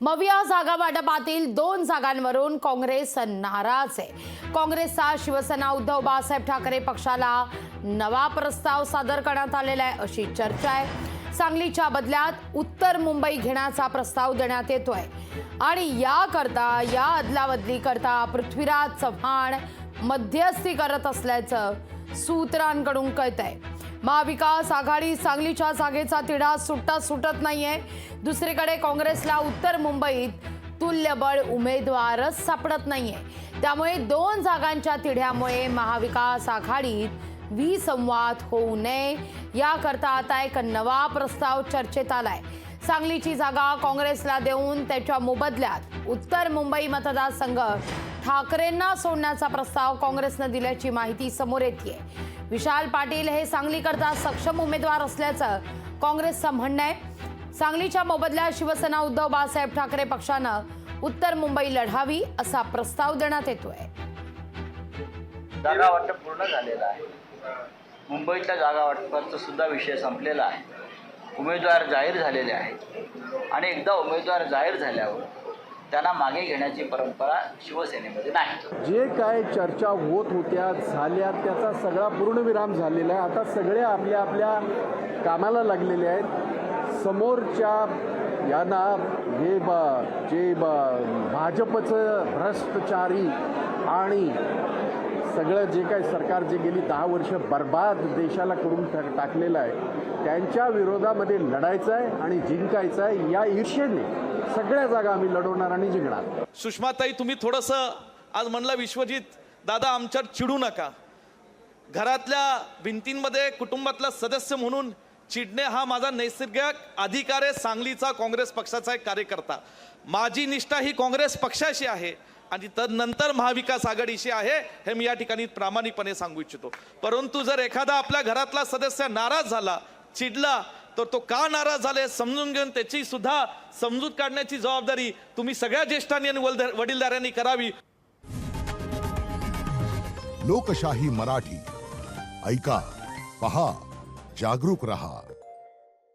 मविया जागा वाटपातील 2 जागांवरून काँग्रेस नाराज आहे। काँग्रेसचा शिवसेना उद्धव बाळासाहेब ठाकरे पक्षाला नवा प्रस्ताव सादर करण्यात आलेला आहे अशी चर्चा आहे। सांगलीच्या बदल्यात उत्तर मुंबई घेण्याचा प्रस्ताव देण्यात येतोय आणि या अदलाबदली करता पृथ्वीराज चव्हाण मध्यस्थी करत असल्याचं सूत्रांकडून कळतंय। महाविकास आघाडी सांगलीच्या जागेचा तिढा सुटत नाहीये। दुसरीकडे काँग्रेसला उत्तर मुंबईत तुल्यबळ उमेदवारच सापडत नाहीये। त्यामुळे 2 जागांच्या तिढ्यामुळे महाविकास आघाडीत विसंवाद होऊ नये याकरता आता एक नवा प्रस्ताव चर्चेत आलाय। सांगलीची जागा काँग्रेसला देऊन त्याच्या मोबदल्यात उत्तर मुंबई मतदारसंघ ठाकरेंना सोडण्याचा प्रस्ताव काँग्रेसने दिल्याची माहिती समोर येते। विशाल पाटील हे सांगलीकरता सक्षम उमेदवार असल्याचं काँग्रेसचं म्हणणं आहे। सांगलीच्या मोबदल्यात शिवसेना उद्धव बाळासाहेब ठाकरे पक्षानं उत्तर मुंबई लढावी असा प्रस्ताव देण्यात येतोय। जागा वाटप पूर्ण झालेलं आहे। मुंबईतल्या जागा वाटपाचा सुद्धा विषय संपलेला आहे। उमेदवार जाहीर झालेले आहेत आणि एकदा उमेदवार जाहीर झाल्यावर त्यांना मागे घेण्याची परंपरा शिवसेनेमध्ये नाही। जे काय चर्चा होत होत्या झाल्या त्याचा सगळा पूर्णविराम झालेला आहे। आता सगळे आपल्या आपल्या कामाला लागलेले आहेत। समोरच्या यांना जे भाजपचं भ्रष्टाचारी आणि सगळं जे काय सरकार जे गेली 10 वर्ष बर्बाद देशाला करून टाकलेलं आहे त्यांच्या विरोधामध्ये लढायचं आहे आणि जिंकायचं आहे। या ईर्षेने सगळ्या जागा आम्ही लढवणार आणि जिंकणार। सुषमाताई, तुम्ही थोडंसं आज म्हणला विश्वजित दादा आमच्यावर चिडू नका। घरातल्या भिंतींमध्ये कुटुंबातला सदस्य म्हणून चिडणे हा माझा नैसर्गिक अधिकार आहे। सांगलीचा काँग्रेस पक्षाचा एक कार्यकर्ता, माझी निष्ठा ही काँग्रेस पक्षाशी आहे आणि तदनंतर महाविकास आघाडीशी आहे हे मी या ठिकाणी प्रामाणिकपणे सांगू इच्छितो। परंतु जर एखादा आपल्या घरातला सदस्य नाराज झाला, चिडला, तर तो का नाराज झाले समजून घेऊन त्याची सुद्धा समजूत काढण्याची जबाबदारी तुम्ही सगळ्या ज्येष्ठांनी आणि वडीलधाऱ्यांनी करावी। लोकशाही मराठी ऐका, पहा, जागरूक रहा।